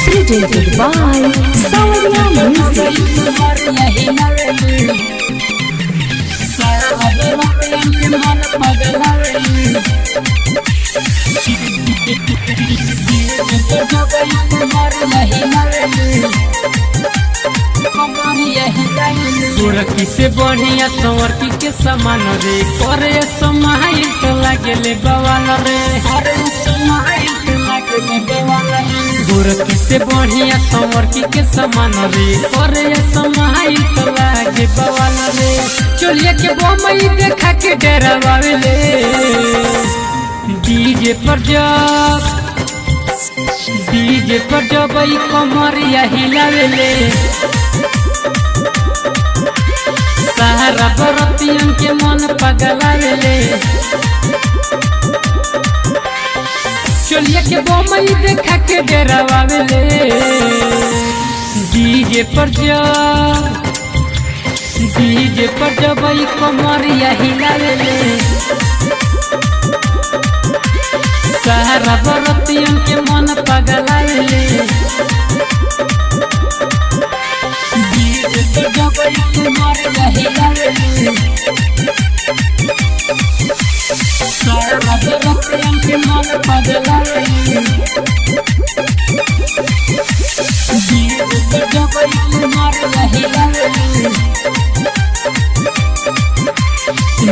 Presented by Sawarya गोरखी से बढ़िया संवरकी के समान रे करे समाइल तो लागेले बवाल रे गोरखी से बढ़िया संवरकी के समान रे करे समाइल तो लागे बवाल रे चलिए के बमई देखा के डरावेले डीजे पर जब कमरिया हिलावेले सहारा बरतियन के मन पगलावेले चलिए के बमई देखा के डरावेले डीजे पर जब कमरिया हिलावेले सहारा बरतियन के मन पगलावेले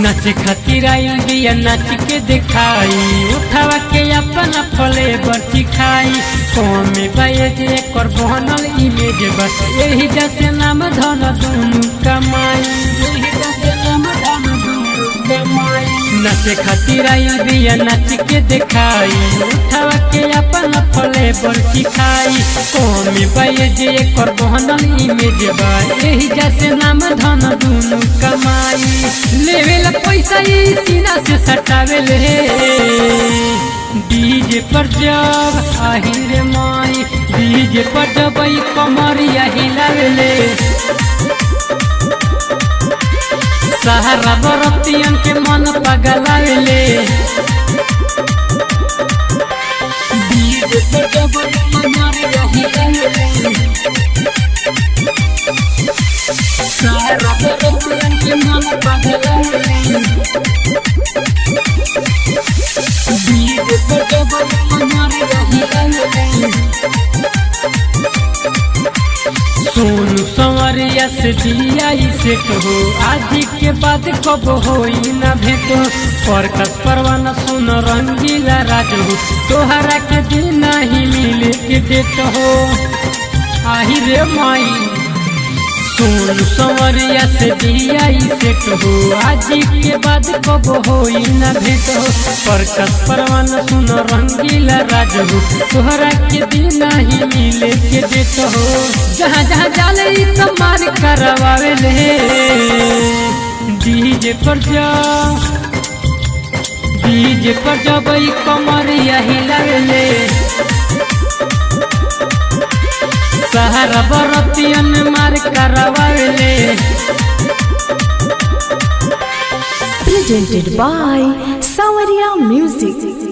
नाचे खातिर आइल बिया नाच के दिखाई उठावा के अपना फले बर्ची खाई कौमे बायज एकर बनल इमेज बस यही जैसे नाम धन दुनु कमाई नाचे खातिर आइल बिया नाच के दिखाई उठावा के अपना फले बर्ची खाई कौमे बायज एकर बनल इमेज बस यही जैसे नाम धन दुनु कमाई लेवेला पैसा ही सीना से सटावेले डीजे पर जब आहिरे माई डीजे पर जब कमरिया हिलावेले सहारा बरतियन के मन पगलावेले डीजे पर जब कमरिया हिलावेले सहारा बरतियन के मन पगलावेले सोनू संवरिया से दिया से कहो आज के बाद कब होई ना भेटो परकस परवाना सुन रंगीला राजू तोहरा के दिन ही मिले के देत हो आही रे माई सोनू संवरिया से दिया से कहो आज के बाद कब होई ना भेटो परकस परवाना सुन रंगीला राजू तोहरा के दिन ही मिले के देत हो जहाँ जहाँ जाले तो मार करवावेले डीजे पर जब कमरिया हिलावेले सहारा बरतियन मार करवावेले Presented by Sawarya Music.